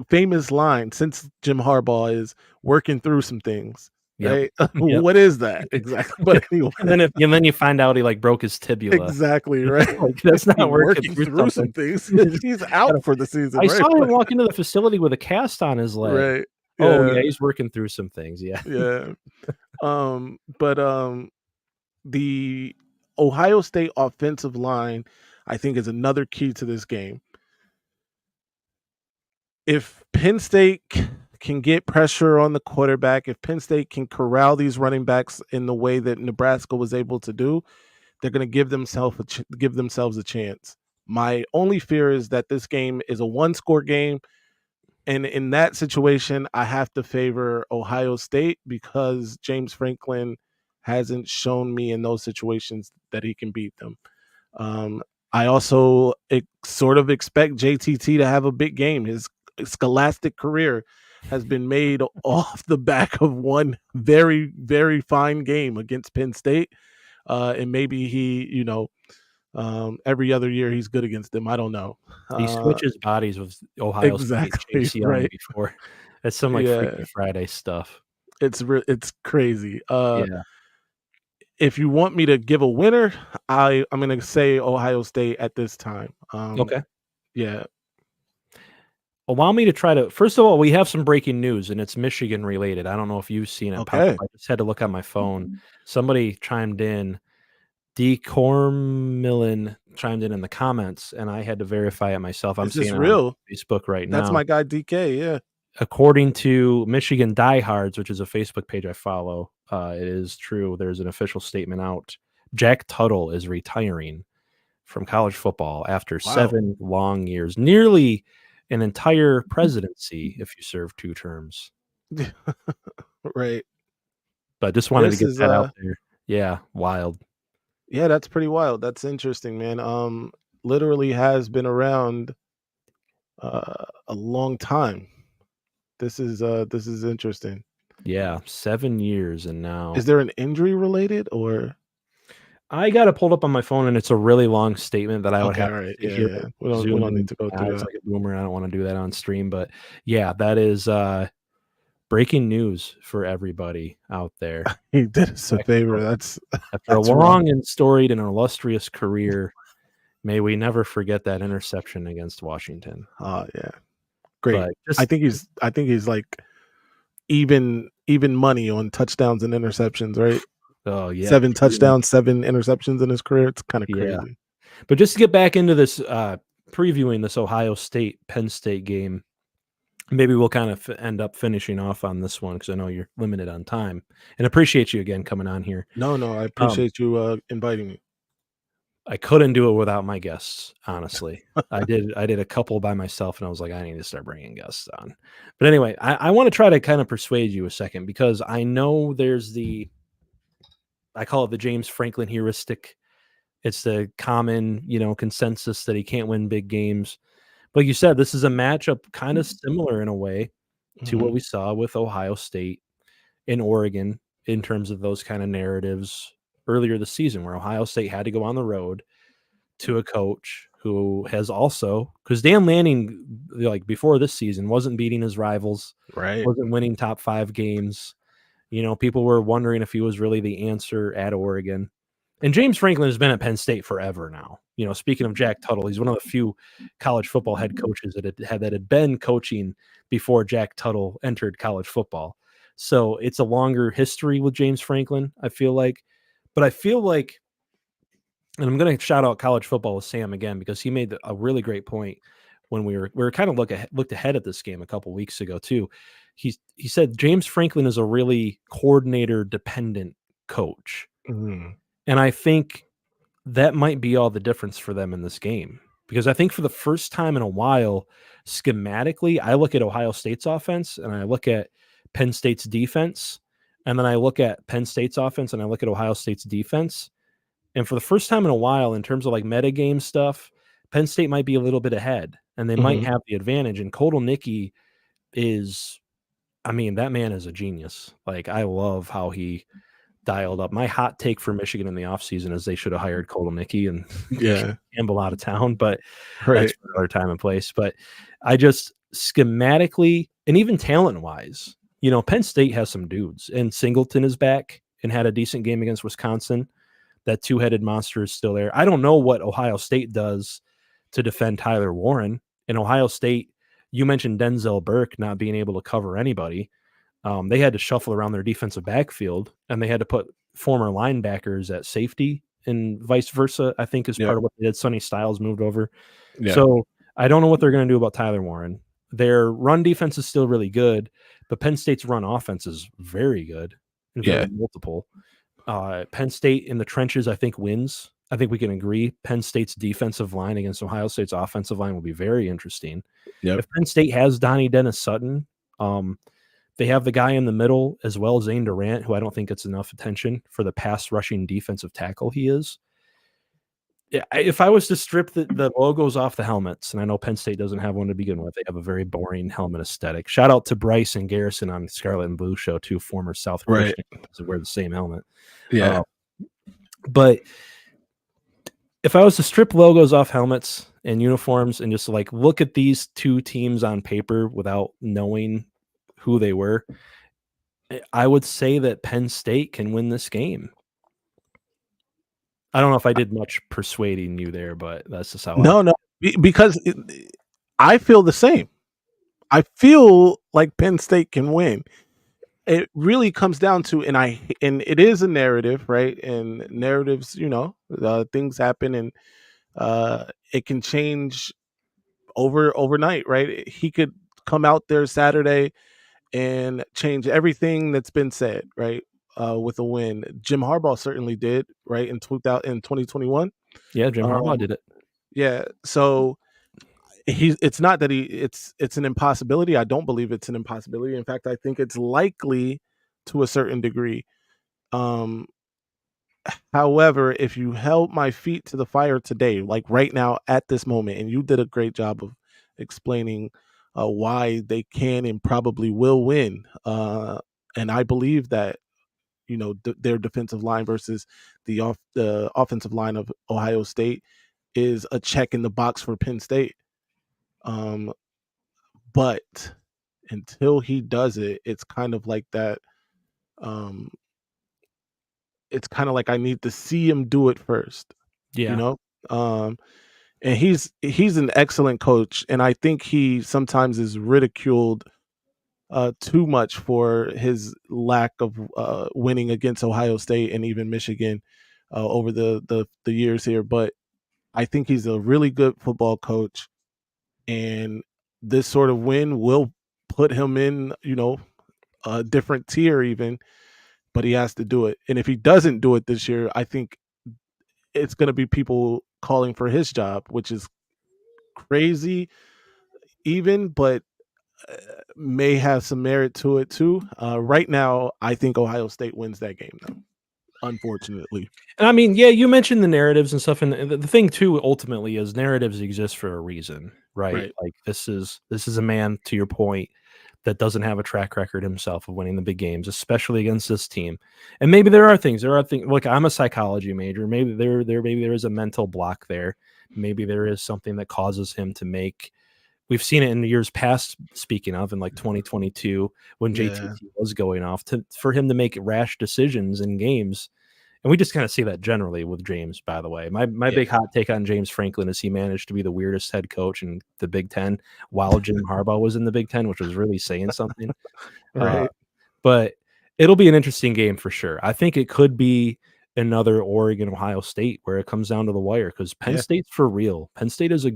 famous line since Jim Harbaugh is working through some things. Yep. right? Yep. What is that exactly? But anyway, And then you find out he, like, broke his tibula. exactly, right? Like, that's not He's working working through through some something. things. You just He's out gotta for the season, I right? saw him walk into the facility with a cast on his leg. Right. Oh, yeah, Yeah. he's working through some things, yeah. Yeah. But the Ohio State offensive line, I think, is another key to this game. If Penn State can get pressure on the quarterback, if Penn State can corral these running backs in the way that Nebraska was able to do, they're going to give themselves a chance. My only fear is that this game is a one-score game, and in that situation, I have to favor Ohio State because James Franklin hasn't shown me in those situations that he can beat them. Um, I also sort of expect JTT to have a big game. His scholastic career has been made off the back of one very, very fine game against Penn State. And maybe he, every other year he's good against them. I don't know. He switches bodies with Ohio State Exactly, Chase Young right. before. That's some, like, Yeah, Freaky Friday stuff. it's crazy. Yeah. If you want me to give a winner, I'm gonna say Ohio State at this time. Okay. Yeah. Allow me to try to first of all, we have some breaking news, and it's Michigan related. I don't know if you've seen it pop up. Okay. I just had to look on my phone. Somebody chimed in. D. Cormillan chimed in the comments, and I had to verify it myself. I'm Is this seeing it on real? Facebook right That's now. my guy DK. Yeah. According to Michigan Diehards, which is a Facebook page I follow, it is true. There's an official statement out. Jack Tuttle is retiring from college football after Wow. 7 long years, nearly an entire presidency if you serve 2 terms. Right. But just wanted to This get is that out there. Yeah, wild. yeah, that's pretty wild. That's interesting, man. Literally has been around a long time. This is interesting. Yeah, 7 years and now Is there an injury related or I got it pulled up on my phone, and it's a really long statement that I would okay, have all to right. sit Yeah, here yeah. and We zoom don't need in to go my through eyes that. like a boomer. I don't wanna do that on stream, but yeah, that is, breaking news for everybody out there. He did us a Jack favor. Tuttle. After a That's wrong. long and storied and illustrious career, may we never forget that interception against Washington. Oh yeah. Great. But just I think he's like even money on touchdowns and interceptions, right? oh, yeah. 7 touchdowns, 7 interceptions in his career. It's kind of Yeah. crazy. But just to get back into this, previewing this Ohio State Penn State game, maybe we'll kind of end up finishing off on this one because I know you're limited on time. And appreciate you again coming on here. No, no, I Um, appreciate you inviting me. I couldn't do it without my guests, honestly. I did a couple by myself, and I was like, I need to start bringing guests on. But anyway, I want to try to kind of persuade you a second because I know there's I call it the James Franklin heuristic. It's the common, consensus that he can't win big games. Like you said, this is a matchup kind of similar in a way to what Mhm. we saw with Ohio State in Oregon in terms of those kind of narratives earlier this season, where Ohio State had to go on the road to a coach who has also, because Dan Lanning, like before this season, wasn't beating his rivals, Right. wasn't winning top 5 games. People were wondering if he was really the answer at Oregon. And James Franklin has been at Penn State forever now. Speaking of Jack Tuttle, he's one of the few college football head coaches that had been coaching before Jack Tuttle entered college football. So it's a longer history with James Franklin, I feel like. But I feel like, and I'm going to shout out college football with Sam again because he made a really great point when we were kind of looked ahead at this game a couple weeks ago too. He said James Franklin is a really coordinator dependent coach. Mhm. And I think that might be all the difference for them in this game because I think for the first time in a while, schematically, I look at Ohio State's offense and I look at Penn State's defense, and then I look at Penn State's offense and I look at Ohio State's defense. And for the first time in a while, in terms of like metagame stuff, Penn State might be a little bit ahead and they might Mhm. have the advantage. And Kotelnicki is, I mean, that man is a genius. Like, I love how he dialed up. My hot take for Michigan in the offseason is they should have hired Kotelnicki and Yeah. Campbell out of town, but that's Right. for another time and place. But I just schematically and even talent wise, Penn State has some dudes, and Singleton is back and had a decent game against Wisconsin. That two-headed monster is still there. I don't know what Ohio State does to defend Tyler Warren. In Ohio State, you mentioned Denzel Burke not being able to cover anybody. They had to shuffle around their defensive backfield, and they had to put former linebackers at safety and vice versa, I think is part of what they did. Sonny Styles moved over. Yeah. So I don't know what they're going to do about Tyler Warren. Their run defense is still really good, but Penn State's run offense is very good and very multiple. Penn State in the trenches, I think, wins. I think we can agree. Penn State's defensive line against Ohio State's offensive line will be very interesting. If Penn State has Donnie Dennis Sutton, they have the guy in the middle as well as Zane Durant, who I don't think gets enough attention for the pass rushing defensive tackle he is. If I was to strip the logos off the helmets, and I know Penn State doesn't have one to begin with, they have a very boring helmet aesthetic. Shout out to Bryce and Garrison on Scarlet and Blue Show, two former South Christians who wear the same helmet. Yeah. But if I was to strip logos off helmets and uniforms and just like look at these two teams on paper without knowing who they were, I would say that Penn State can win this game. I don't know if I did much persuading you there, but that's just how No, because I feel the same. I feel like Penn State can win. It really comes down to, and it is a narrative, right? And narratives, things happen, and it can change overnight, right? He could come out there Saturday and change everything that's been said, right? With a win. Jim Harbaugh certainly did, right? In 2021. Yeah, Jim Harbaugh did it. Yeah. So it's not that it's an impossibility. I don't believe it's an impossibility. In fact, I think it's likely to a certain degree. However, if you held my feet to the fire today, like right now at this moment, and you did a great job of explaining why they can and probably will win, and I believe that their defensive line versus the offensive line of Ohio State is a check in the box for Penn State. But until he does it, it's kind of like that. It's kind of like I need to see him do it first. Yeah. And he's an excellent coach, and I think he sometimes is ridiculed too much for his lack of winning against Ohio State and even Michigan over the years here. But I think he's a really good football coach, and this sort of win will put him in, a different tier even, but he has to do it. And if he doesn't do it this year, I think it's going to be people calling for his job, which is crazy even, but may have some merit to it too. Right now, I think Ohio State wins that game, though, unfortunately. And I mean, yeah, you mentioned the narratives and stuff, and the thing too, ultimately, is narratives exist for a reason, right? Like this is a man, to your point, that doesn't have a track record himself of winning the big games, especially against this team. And maybe there are things. Like I'm a psychology major. Maybe there is a mental block there. Maybe there is something that causes him to make. We've seen it in the years past, speaking of, in like 2022, when JTT was going off, for him to make rash decisions in games. And we just kind of see that generally with James, by the way. My big hot take on James Franklin is he managed to be the weirdest head coach in the Big Ten while Jim Harbaugh was in the Big Ten, which was really saying something. Right. But it'll be an interesting game for sure. I think it could be another Oregon-Ohio State where it comes down to the wire because Penn State's for real. Penn State is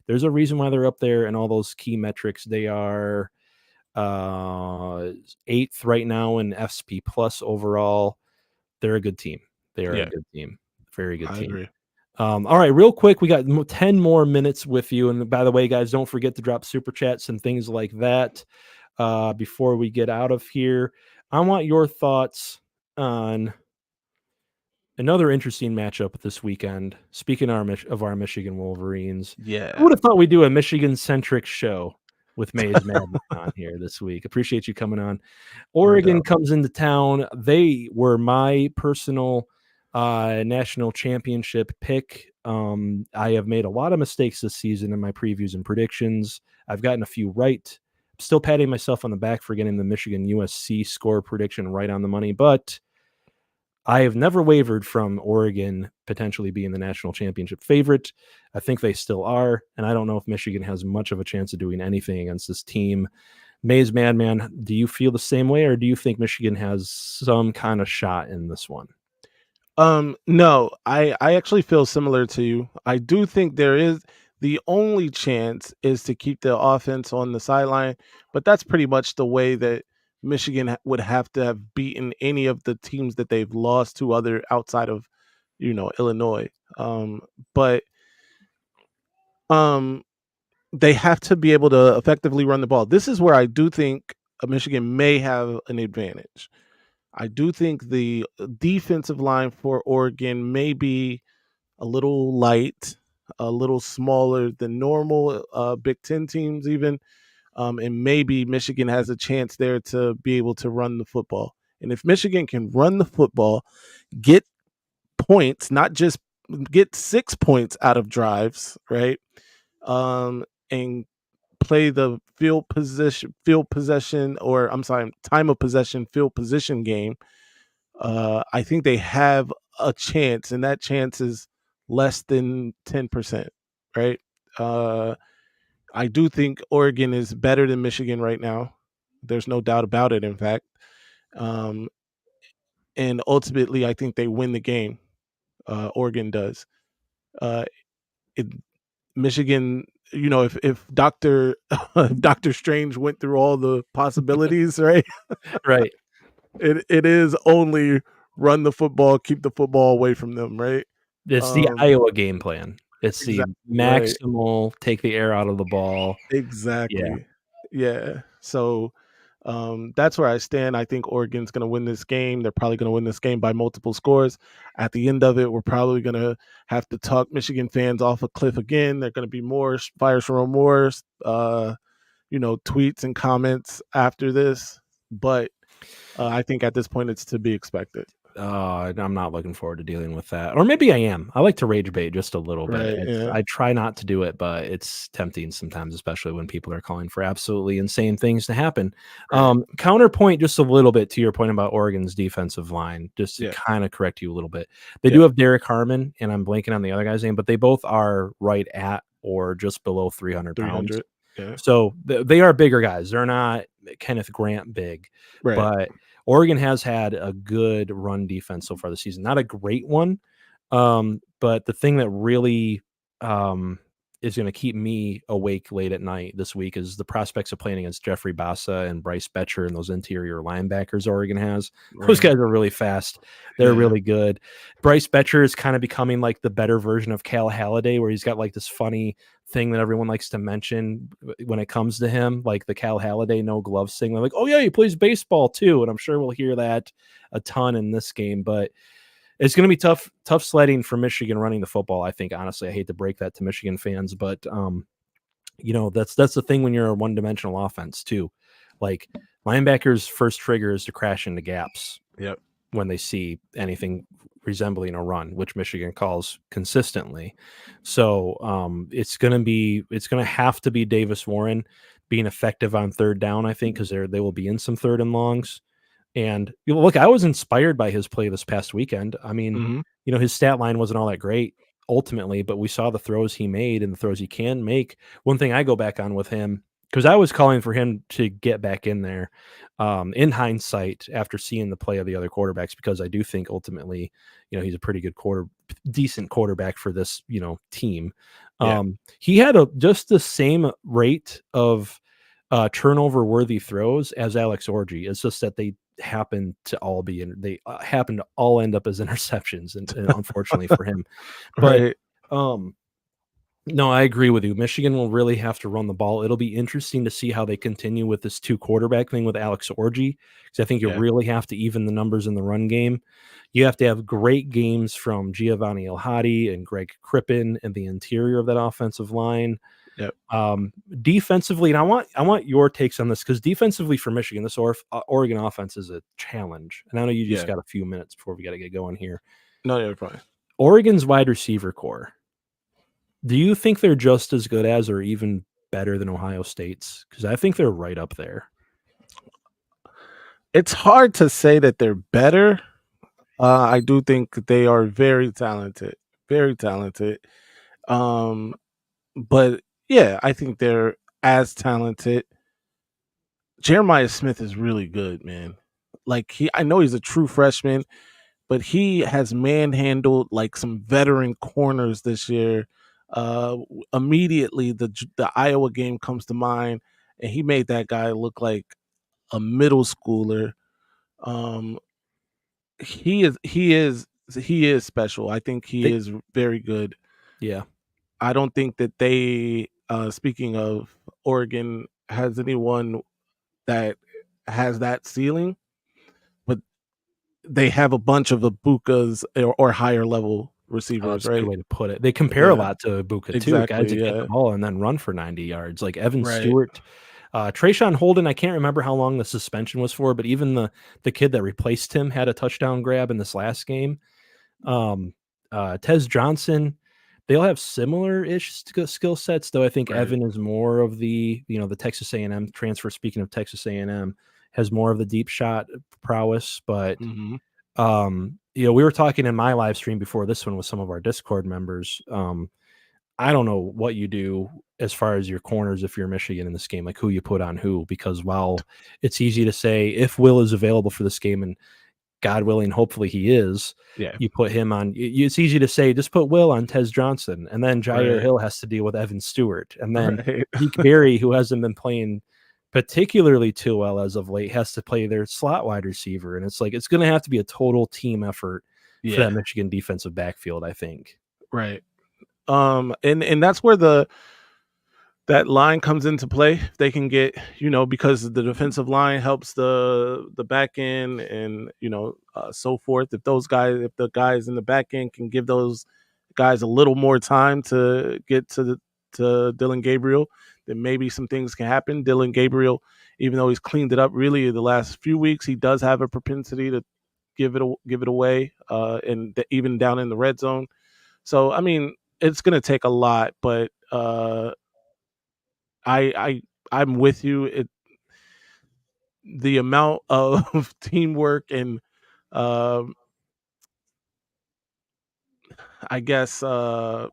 there's a reason why they're up there in all those key metrics. They are 8th right now in FSP plus overall. They're a good team. They are a good team. Very good team. I agree. All right, real quick, we got 10 more minutes with you. And by the way, guys, don't forget to drop super chats and things like that before we get out of here. I want your thoughts on another interesting matchup this weekend. Speaking of our Michigan Wolverines, I would have thought we'd do a Michigan-centric show with Maize Mad Man on here this week. Appreciate you coming on. Oregon comes into town. They were my personal national championship pick. I have made a lot of mistakes this season in my previews and predictions. I've gotten a few right, still patting myself on the back for getting the Michigan USC score prediction right on the money, but I have never wavered from Oregon potentially being the national championship favorite. I think they still are, and I don't know if Michigan has much of a chance of doing anything against this team. Maize Mad Man, do you feel the same way, or do you think Michigan has some kind of shot in this one? No, I actually feel similar to you. I do think there is the only chance is to keep the offense on the sideline, but that's pretty much the way that Michigan would have to have beaten any of the teams that they've lost to other outside of, Illinois. But um, they have to be able to effectively run the ball. This is where I do think Michigan may have an advantage. I do think the defensive line for Oregon may be a little light, a little smaller than normal Big Ten teams, even. And maybe Michigan has a chance there to be able to run the football. And if Michigan can run the football, get points, not just get 6 points out of drives, right? And play the field possession, or I'm sorry, time of possession, field position game. I think they have a chance, and that chance is less than 10%, right? Uh, I do think Oregon is better than Michigan right now. There's no doubt about it, in fact. Um, and ultimately, I think they win the game. Oregon does. Uh, it, Michigan, if Doctor if Doctor Strange went through all the possibilities, right? Right. It is only run the football, keep the football away from them, right? It's the Um, Iowa game plan. It's the exactly right. maximal take the air out of the ball. Yeah. Exactly. Yeah. So that's where I stand. I think Oregon's going to win this game. They're probably going to win this game by multiple scores. At the end of it, we're probably going to have to talk Michigan fans off a cliff again. They're going to be more fires from remorse, tweets and comments after this. But I think at this point, it's to be expected. I'm not looking forward to dealing with that. Or maybe I am. I like to rage bait just a little bit. Right. Yeah. I try not to do it, but it's tempting sometimes, especially when people are calling for absolutely insane things to happen. Right. Counterpoint just a little bit to your point about Oregon's defensive line, just to Yeah. kind of correct you a little bit. They do have Derek Harmon, and I'm blanking on the other guy's name, but they both are right at or just below 300 pounds. 300. Yeah. So they are bigger guys. They're not Kenneth Grant big, Right. but Oregon has had a good run defense so far this season. Not a great one, but the thing that really is going to keep me awake late at night this week is the prospects of playing against Jeffrey Bassa and Bryce Betcher and those interior linebackers Oregon has. Right. Those guys are really fast. They're really good. Bryce Betcher is kind of becoming like the better version of Cal Halliday, where he's got like this funny thing that everyone likes to mention when it comes to him, like the Cal Halliday no gloves thing. They're like, oh yeah, he plays baseball too. And I'm sure we'll hear that a ton in this game, but it's going to be tough sledding for Michigan running the football. I think, honestly, I hate to break that to Michigan fans, but that's the thing when you're a one-dimensional offense too. Like linebackers' first trigger is to crash into gaps. Yep. When they see anything resembling a run, which Michigan calls consistently. So it's going to have to be Davis Warren being effective on third down, I think, because they will be in some third and longs. And look, I was inspired by his play this past weekend. I mean, his stat line wasn't all that great ultimately, but we saw the throws he made and the throws he can make. One thing I go back on with him, because I was calling for him to get back in there in hindsight after seeing the play of the other quarterbacks, because I do think ultimately, he's a pretty good decent quarterback for this, team. Yeah. He had just the same rate of turnover worthy throws as Alex Orji. It's just that they happen to all end up as interceptions, and unfortunately for him. Right. But no, I agree with you. Michigan will really have to run the ball. It'll be interesting to see how they continue with this 2 quarterback thing with Alex Orji, because I think you really have to even the numbers in the run game. You have to have great games from Giovanni El-Hadi and Greg Crippen and the interior of that offensive line. Yep. Defensively, and I want your takes on this, because defensively for Michigan, this Oregon offense is a challenge. And I know you just got a few minutes before we got to get going here. No, you're fine. Oregon's wide receiver core. Do you think they're just as good as or even better than Ohio State's? Because I think they're right up there. It's hard to say that they're better. I do think they are very talented, very talented. Um, but yeah, I think they're as talented. Jeremiah Smith is really good, man. Like I know he's a true freshman, but he has manhandled like some veteran corners this year. Immediately, the Iowa game comes to mind, and he made that guy look like a middle schooler. Um, he is special. I think he They, is very good. yeah. I don't think that they. Speaking of Oregon, has anyone that has that ceiling, but they have a bunch of Ibukas or higher level Oh, receivers, that's a good right? way to put it. They compare a Yeah, lot to Ibuka too, guys exactly. that get the Yeah, ball and then run for 90 yards, like Evan right. Stewart, Trayshawn Holden. I can't remember how long the suspension was for, but even the kid that replaced him had a touchdown grab in this last game. Tez Johnson, they all have similar-ish skill sets, though I think Right. Evan is more of the Texas A&M transfer. Speaking of Texas A&M, has more of the deep shot prowess, but Hmm. we were talking in my live stream before this one with some of our Discord members. I don't know what you do as far as your corners if you're Michigan in this game, like who you put on who, because while it's easy to say if Will is available for this game, and God willing, hopefully he is, Yeah. you put him on. It's easy to say just put Will on Tez Johnson, and then Jair Right. Hill has to deal with Evan Stewart, and then Right. Deke Berry, who hasn't been playing particularly too well as of late, has to play their slot wide receiver, and it's like it's going to have to be a total team effort for Yeah. that Michigan defensive backfield, I think. Right. And that's where that line comes into play. If they can get, because the defensive line helps the back end, and so forth. If the guys in the back end can give those guys a little more time to get to Dylan Gabriel, then maybe some things can happen. Dylan Gabriel, even though he's cleaned it up really the last few weeks, he does have a propensity to give it away, and even down in the red zone. So I mean, it's going to take a lot, but I'm with you. The amount of teamwork and um, I guess the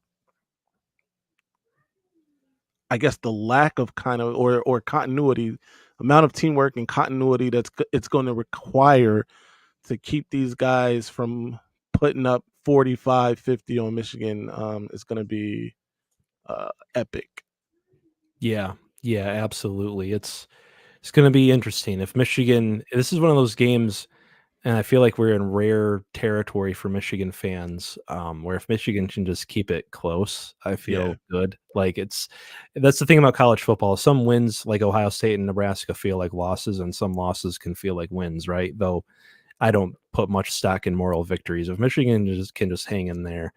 lack of kind of or continuity, amount of teamwork and continuity it's going to require to keep these guys from putting up 45, 50 on Michigan is going to be epic. Yeah, yeah, absolutely. It's going to be interesting if Michigan. This is one of those games. And I feel like we're in rare territory for Michigan fans, where if Michigan can just keep it close, I Yeah, feel good. Like that's the thing about college football. Some wins, like Ohio State and Nebraska, feel like losses, and some losses can feel like wins, right? Though I don't put much stock in moral victories. If Michigan can just hang in there,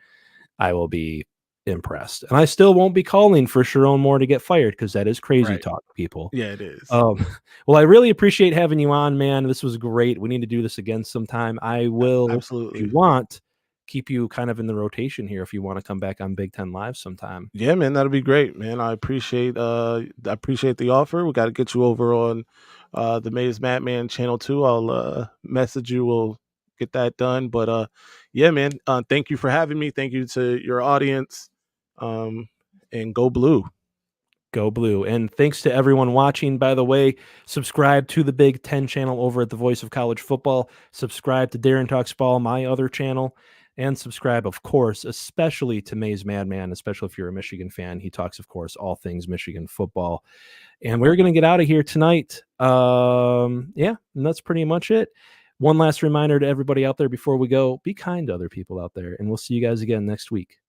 I will be impressed. And I still won't be calling for Sharon Moore to get fired because that is crazy right. talk, people. Yeah, it is. Um, well, I really appreciate having you on, man. This was great. We need to do this again sometime. I will, if you Absolutely. want, keep you kind of in the rotation here if you want to come back on Big Ten Live sometime. Yeah, man, that'll be great, man. I appreciate the offer. We got to get you over on the Maize Mad Man channel too. I'll message you. We'll get that done. But yeah, man, thank you for having me. Thank you to your audience. And go blue. Go Blue. And thanks to everyone watching, by the way. Subscribe to the Big Ten channel over at the Voice of College Football. Subscribe to Darren Talks Ball, my other channel. And subscribe, of course, especially to Maize Mad Man, especially if you're a Michigan fan. He talks, of course, all things Michigan football. And we're going to get out of here tonight. Yeah, and that's pretty much it. One last reminder to everybody out there before we go, be kind to other people out there. And we'll see you guys again next week.